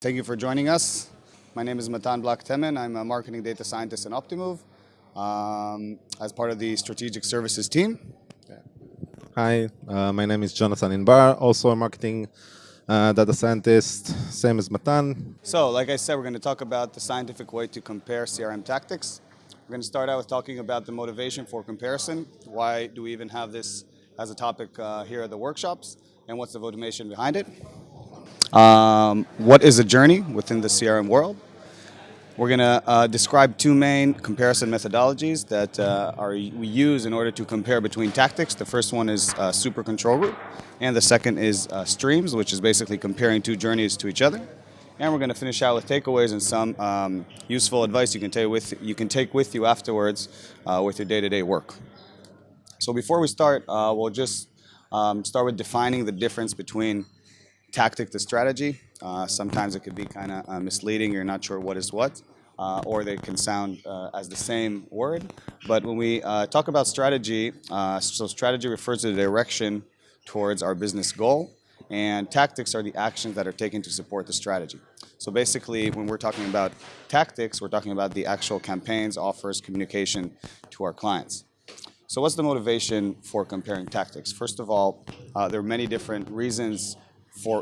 Thank you for joining us. My name is Matan Block-Temin. I'm a marketing data scientist in Optimove as part of the strategic services team. Hi, my name is Jonathan Inbar, also a marketing data scientist, same as Matan. So, like I said, we're going to talk about the scientific way to compare CRM tactics. We're going to start out with talking about the motivation for comparison. Why do we even have this as a topic here at the workshops? And what's the motivation behind it? What is a journey within the CRM world? We're going to describe two main comparison methodologies that we use in order to compare between tactics. The first one is super control group, and the second is streams, which is basically comparing two journeys to each other. And we're going to finish out with takeaways and some useful advice you can take with you afterwards with your day-to-day work. So before we start, we'll just start with defining the difference between tactic to strategy. Sometimes it could be kind of misleading. You're not sure what is what, or they can sound as the same word. But when we talk about strategy, so strategy refers to the direction towards our business goal, and tactics are the actions that are taken to support the strategy. So basically, when we're talking about tactics, we're talking about the actual campaigns, offers, communication to our clients. So what's the motivation for comparing tactics? First of all, there are many different reasons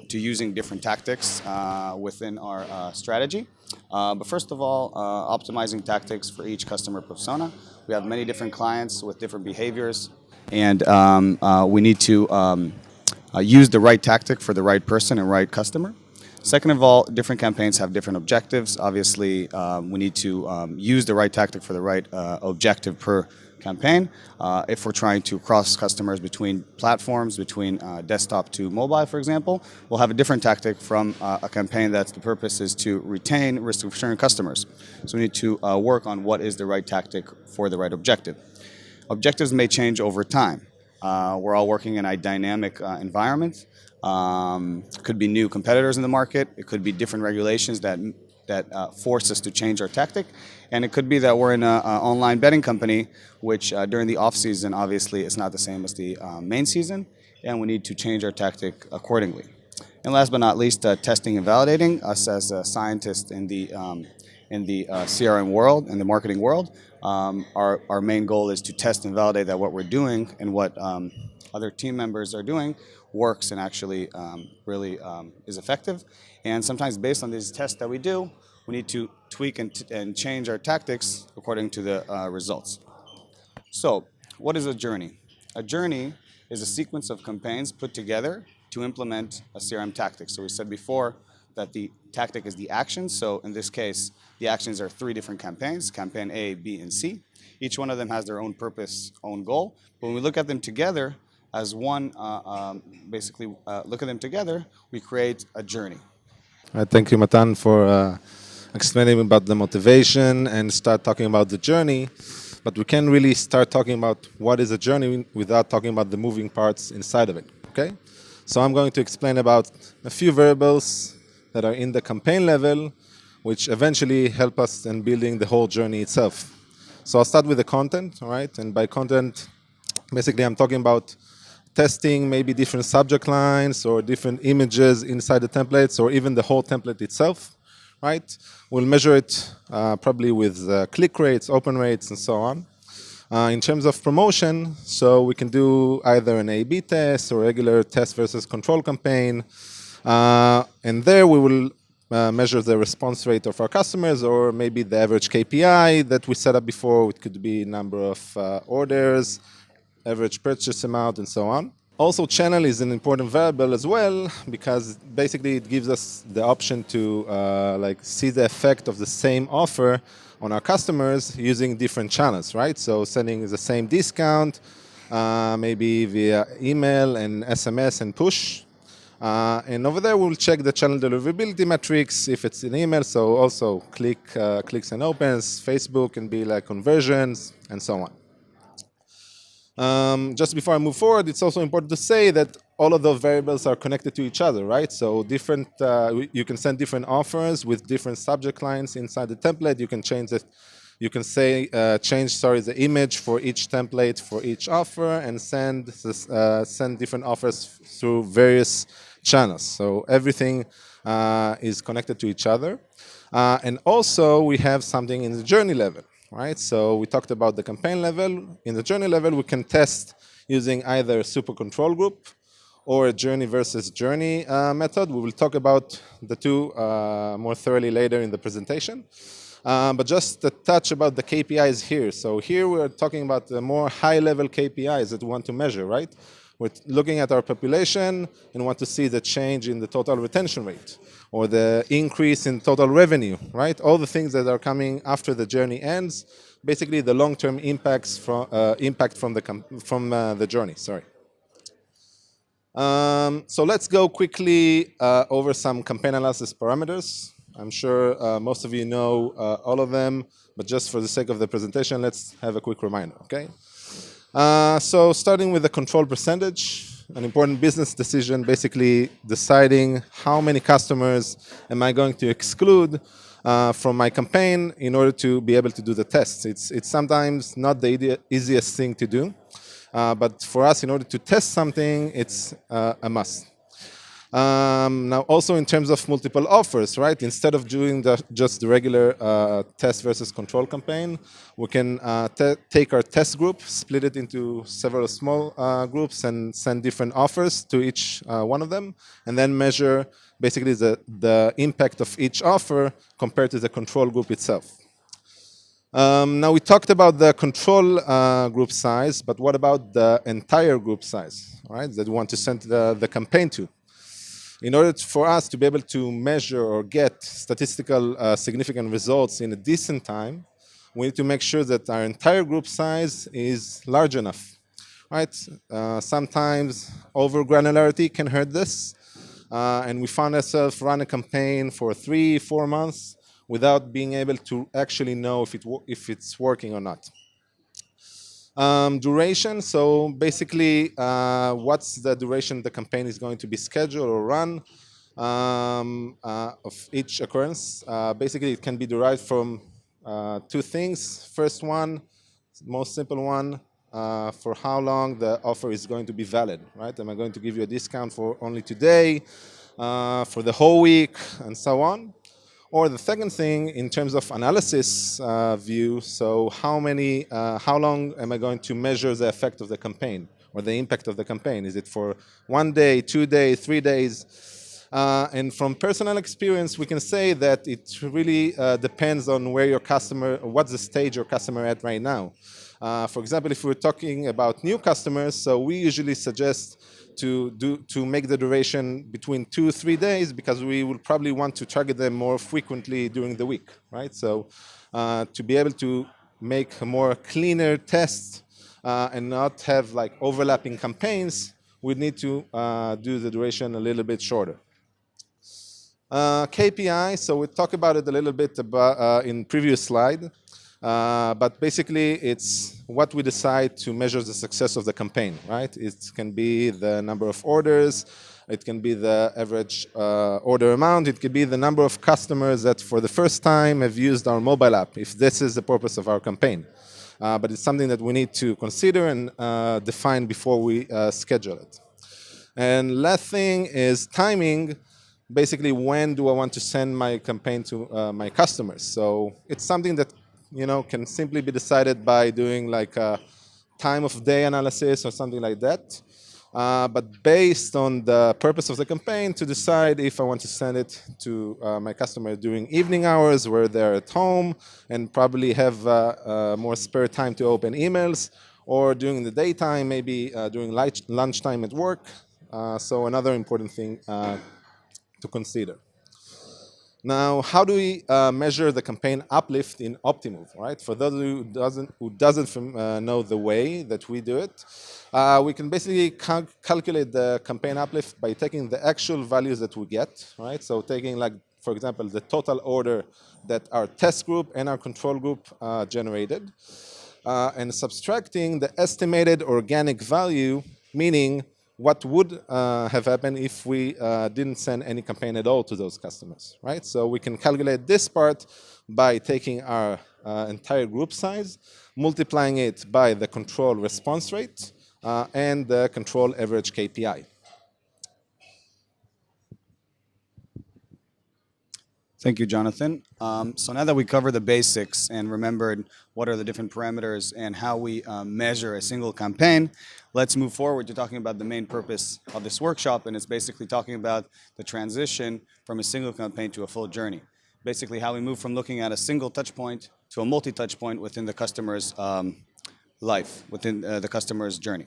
to using different tactics within our strategy. But first of all, optimizing tactics for each customer persona. We have many different clients with different behaviors, and we need to use the right tactic for the right person and right customer. Second of all, different campaigns have different objectives. Obviously, we need to use the right tactic for the right objective per campaign. If we're trying to cross customers between platforms, between desktop to mobile, for example, we'll have a different tactic from a campaign that's the purpose is to retain risk of return customers. So we need to work on what is the right tactic for the right objective. Objectives may change over time. We're all working in a dynamic environment. Could be new competitors in the market. It could be different regulations that force us to change our tactic. And it could be that we're in an online betting company, which during the off season, obviously, it's not the same as the main season, and we need to change our tactic accordingly. And last but not least, testing and validating. Us as scientists in the CRM world, in the marketing world, our main goal is to test and validate that what we're doing and what other team members are doing works and actually really is effective. And sometimes based on these tests that we do, we need to tweak and change our tactics according to the results. So what is a journey? A journey is a sequence of campaigns put together to implement a CRM tactic. So we said before that the tactic is the action. So in this case, the actions are three different campaigns, campaign A, B, and C. Each one of them has their own purpose, own goal. But when we look at them together as one, look at them together, we create a journey. Thank you, Matan, for explaining about the motivation and start talking about the journey. But we can't really start talking about what is a journey without talking about the moving parts inside of it. Okay? So I'm going to explain about a few variables that are in the campaign level, which eventually help us in building the whole journey itself. So I'll start with the content, all right? And by content, basically I'm talking about testing maybe different subject lines or different images inside the templates or even the whole template itself, right? We'll measure it probably with click rates, open rates, and so on. In terms of promotion, so we can do either an A/B test or regular test versus control campaign. And there we will measure the response rate of our customers or maybe the average KPI that we set up before. It could be number of orders, average purchase amount, and so on. Also, channel is an important variable as well because basically it gives us the option to see the effect of the same offer on our customers using different channels, right? So sending the same discount, maybe via email and SMS and push. And over there, we'll check the channel deliverability metrics if it's an email. So also clicks and opens, Facebook can be like conversions, and so on. Just before I move forward, it's also important to say that all of those variables are connected to each other, right? So different, you can send different offers with different subject lines inside the template. You can change it. You can say change the image for each template for each offer and send different offers through various channels. So everything is connected to each other. And also we have something in the journey level, right? So we talked about the campaign level. In the journey level, we can test using either a super control group or a journey versus journey method. We will talk about the two more thoroughly later in the presentation. But just a touch about the KPIs here. So here we're talking about the more high-level KPIs that we want to measure, right? We're looking at our population and want to see the change in the total retention rate or the increase in total revenue, right? All the things that are coming after the journey ends, basically the long-term impacts from impact from the journey. Sorry. So let's go quickly over some campaign analysis parameters. I'm sure most of you know all of them, but just for the sake of the presentation, let's have a quick reminder, okay? So starting with the control percentage, an important business decision, basically deciding how many customers am I going to exclude from my campaign in order to be able to do the tests. It's sometimes not the easiest thing to do. But for us, in order to test something, it's a must. Now, also in terms of multiple offers, right? Instead of doing just the regular test versus control campaign, we can take our test group, split it into several small groups, and send different offers to each one of them, and then measure basically the impact of each offer compared to the control group itself. Now we talked about the control group size, but what about the entire group size, right? That we want to send the campaign to. In order for us to be able to measure or get statistical significant results in a decent time, we need to make sure that our entire group size is large enough, right? Sometimes over granularity can hurt this, and we found ourselves run a campaign for 3-4 months without being able to actually know if it's working or not. Duration, so basically what's the duration the campaign is going to be scheduled or run of each occurrence. Basically it can be derived from two things. First one, most simple one, for how long the offer is going to be valid, right? Am I going to give you a discount for only today, for the whole week, and so on? Or the second thing, in terms of analysis view, so how long am I going to measure the effect of the campaign or the impact of the campaign? Is it for 1 day, 2 days, 3 days? And from personal experience, we can say that it really depends on where your customer, what's the stage your customer at right now. For example, if we're talking about new customers, so we usually suggest to make the duration between 2-3 days because we will probably want to target them more frequently during the week, right? So to be able to make a more cleaner test and not have like overlapping campaigns, we need to do the duration a little bit shorter. KPI, so we talked about it a little bit about, in previous slide. But basically, it's what we decide to measure the success of the campaign, right? It can be the number of orders, it can be the average order amount, it could be the number of customers that for the first time have used our mobile app, if this is the purpose of our campaign. But it's something that we need to consider and define before we schedule it. And last thing is timing. Basically, when do I want to send my campaign to my customers? So it's something that can simply be decided by doing like a time of day analysis or something like that. But based on the purpose of the campaign to decide if I want to send it to my customer during evening hours where they're at home and probably have more spare time to open emails, or during the daytime, maybe during lunchtime at work. So another important thing to consider. Now, how do we measure the campaign uplift in Optimove, right? For those who doesn't know the way that we do it, we can basically calculate the campaign uplift by taking the actual values that we get, right? So taking, like, for example, the total order that our test group and our control group generated, and subtracting the estimated organic value, meaning what would have happened if we didn't send any campaign at all to those customers, right? So we can calculate this part by taking our entire group size, multiplying it by the control response rate and the control average KPI. Thank you, Jonathan. So now that we covered the basics and remembered what are the different parameters and how we measure a single campaign, let's move forward to talking about the main purpose of this workshop, and it's basically talking about the transition from a single campaign to a full journey. Basically, how we move from looking at a single touch point to a multi-touch point within the customer's life, within the customer's journey.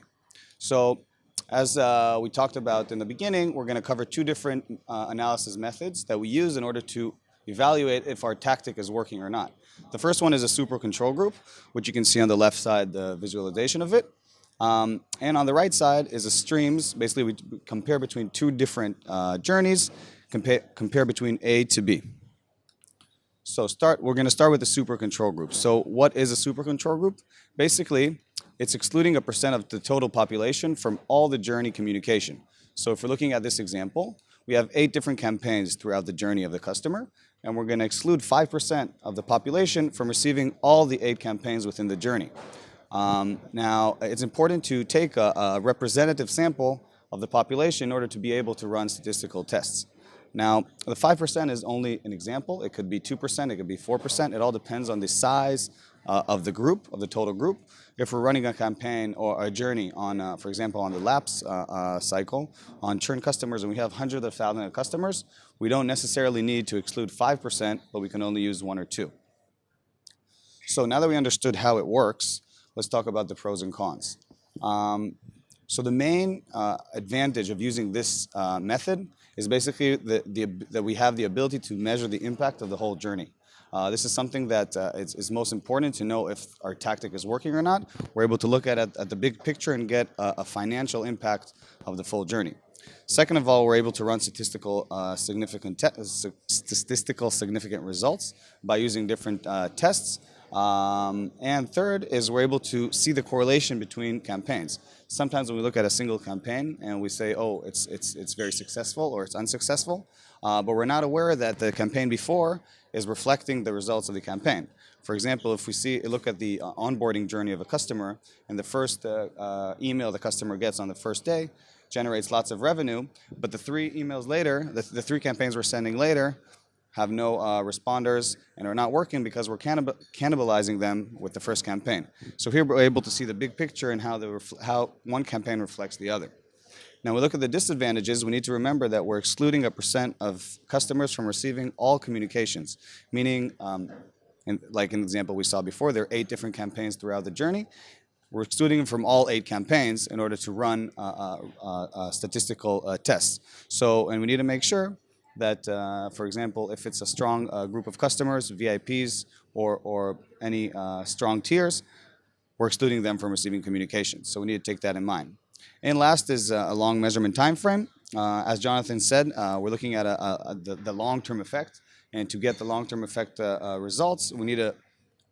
So as we talked about in the beginning, we're going to cover two different analysis methods that we use in order to evaluate if our tactic is working or not. The first one is a super control group, which you can see on the left side, the visualization of it. And on the right side is a streams. Basically, we compare between two different journeys, compare between A to B. So we're going to start with the super control group. So what is a super control group? Basically, it's excluding a percent of the total population from all the journey communication. So if we're looking at this example, we have 8 different campaigns throughout the journey of the customer, and we're going to exclude 5% of the population from receiving all the 8 campaigns within the journey. Now, it's important to take a representative sample of the population in order to be able to run statistical tests. Now, the 5% is only an example. It could be 2%, it could be 4%. It all depends on the size of the group, of the total group. If we're running a campaign or a journey on, for example, on the lapse cycle, on churn customers, and we have hundreds of thousands of customers, we don't necessarily need to exclude 5%, but we can only use 1 or 2. So now that we understood how it works, let's talk about the pros and cons. So the main advantage of using this method is basically that we have the ability to measure the impact of the whole journey. This is something that is most important to know if our tactic is working or not. We're able to look at the big picture and get a financial impact of the full journey. Second of all, we're able to run statistical significant results by using different tests. And third is we're able to see the correlation between campaigns. Sometimes when we look at a single campaign and we say, oh, it's very successful or it's unsuccessful, but we're not aware that the campaign before is reflecting the results of the campaign. For example, if we look at the onboarding journey of a customer, and the first email the customer gets on the first day generates lots of revenue, but the 3 emails later, the 3 campaigns we're sending later have no responders and are not working because we're cannibalizing them with the first campaign. So here we're able to see the big picture and how one campaign reflects the other. Now we look at the disadvantages. We need to remember that we're excluding a percent of customers from receiving all communications, meaning, like in the example we saw before, there are 8 different campaigns throughout the journey. We're excluding them from all 8 campaigns in order to run statistical tests. So, and we need to make sure that, for example, if it's a strong group of customers, VIPs, or any strong tiers, we're excluding them from receiving communications. So we need to take that in mind. And last is a long measurement time frame. As Jonathan said, we're looking at the long-term effect. And to get the long-term effect results, we need to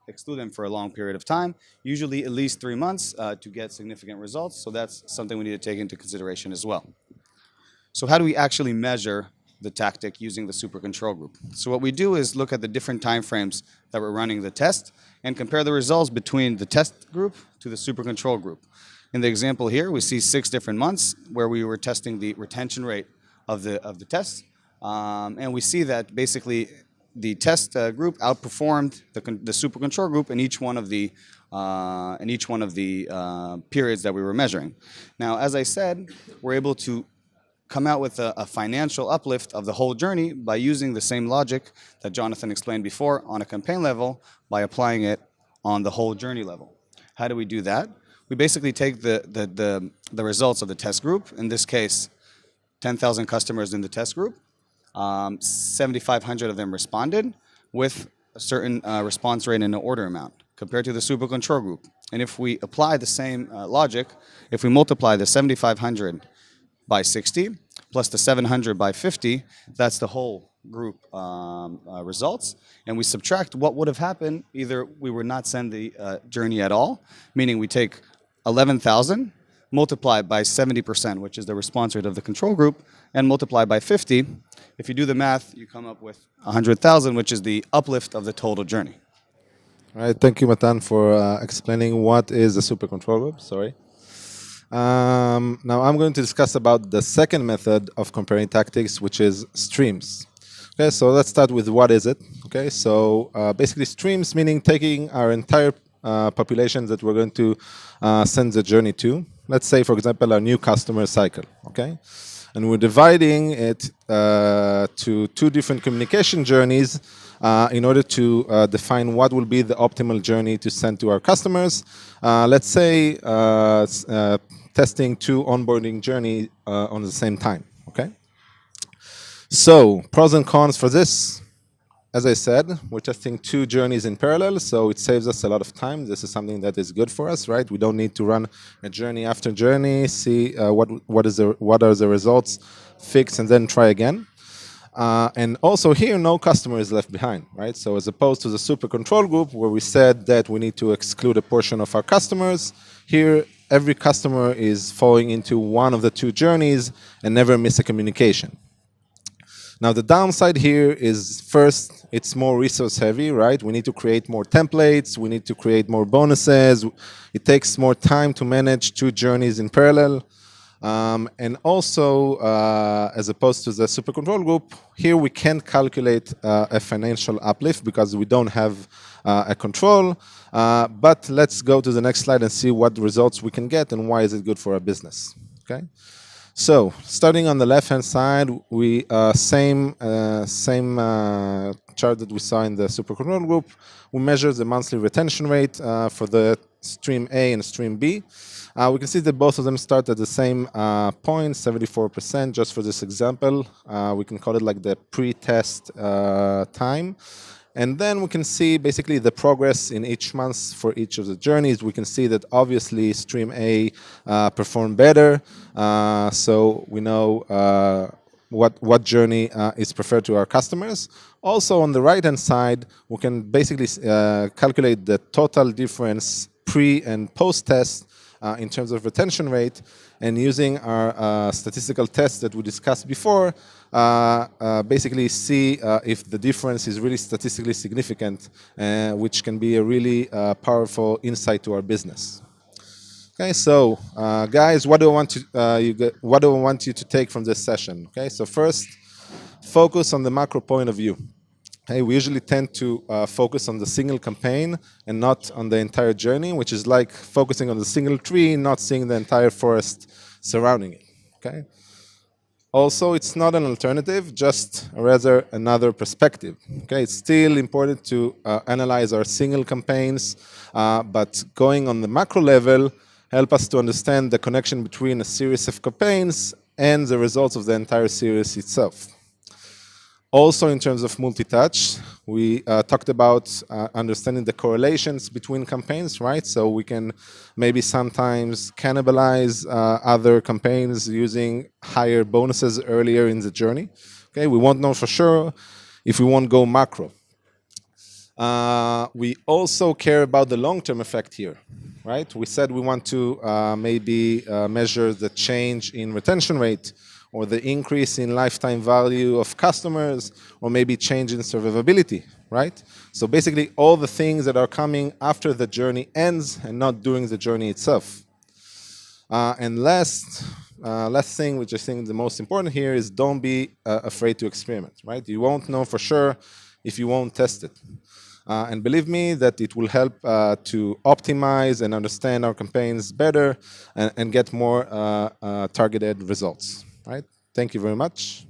exclude them for a long period of time, usually at least 3 months to get significant results. So that's something we need to take into consideration as well. So how do we actually measure the tactic using the super control group? So what we do is look at the different time frames that we're running the test and compare the results between the test group to the super control group. In the example here, we see 6 different months where we were testing the retention rate of the test, and we see that basically the test group outperformed the super control group in each one of the periods that we were measuring. Now, as I said, we're able to come out with a financial uplift of the whole journey by using the same logic that Jonathan explained before on a campaign level by applying it on the whole journey level. How do we do that? We basically take the results of the test group, in this case, 10,000 customers in the test group, 7,500 of them responded with a certain response rate and an order amount compared to the super control group. And if we apply the same logic, if we multiply the 7,500 by 60 plus the 700 by 50, that's the whole group results. And we subtract what would have happened, either we would not send the journey at all, meaning we take 11,000, multiply by 70%, which is the response rate of the control group, and multiply by 50. If you do the math, you come up with 100,000, which is the uplift of the total journey. All right, thank you, Matan, for explaining what is a super control group. Sorry. Now I'm going to discuss about the second method of comparing tactics, which is streams. Okay, so let's start with what is it. Okay, so basically streams meaning taking our entire population that we're going to send the journey to. Let's say, for example, our new customer cycle. Okay, and we're dividing it to two different communication journeys in order to define what will be the optimal journey to send to our customers. Let's say testing two onboarding journey on the same time. Okay. So, pros and cons for this. As I said, we're testing two journeys in parallel, so it saves us a lot of time. This is something that is good for us, right? We don't need to run a journey after journey, see what are the results, fix, and then try again. And also here, no customer is left behind, right? So as opposed to the super control group where we said that we need to exclude a portion of our customers, here every customer is falling into one of the two journeys and never miss a communication. Now, the downside here is first, it's more resource heavy, right? We need to create more templates. We need to create more bonuses. It takes more time to manage two journeys in parallel. And also, as opposed to the super control group, here we can't calculate a financial uplift because we don't have a control. But let's go to the next slide and see what results we can get and why is it good for our business. Okay. So, starting on the left-hand side, we same chart that we saw in the super control group. We measure the monthly retention rate for the stream A and stream B. We can see that both of them start at the same point, 74%. Just for this example, we can call it like the pre-test time. And then we can see basically the progress in each month for each of the journeys. We can see that obviously stream A performed better. So we know what journey is preferred to our customers. Also on the right-hand side, we can basically calculate the total difference pre and post-test in terms of retention rate, and using our statistical tests that we discussed before, basically see if the difference is really statistically significant, which can be a really powerful insight to our business. Okay, so guys, what do I want you to take from this session? Okay, so first, focus on the macro point of view. Hey, we usually tend to focus on the single campaign and not on the entire journey, which is like focusing on the single tree, not seeing the entire forest surrounding it. Okay. Also, it's not an alternative, just rather another perspective. Okay, it's still important to analyze our single campaigns, but going on the macro level help us to understand the connection between a series of campaigns and the results of the entire series itself. Also, in terms of multi-touch, we talked about understanding the correlations between campaigns, right? So we can maybe sometimes cannibalize other campaigns using higher bonuses earlier in the journey. Okay, we won't know for sure if we won't go macro. We also care about the long-term effect here, right? We said we want to maybe measure the change in retention rate, or the increase in lifetime value of customers, or maybe change in survivability, right? So basically all the things that are coming after the journey ends and not during the journey itself. And last thing, which I think the most important here, is don't be afraid to experiment, right? You won't know for sure if you won't test it. And believe me that it will help to optimize and understand our campaigns better and get more targeted results. Right? Thank you very much.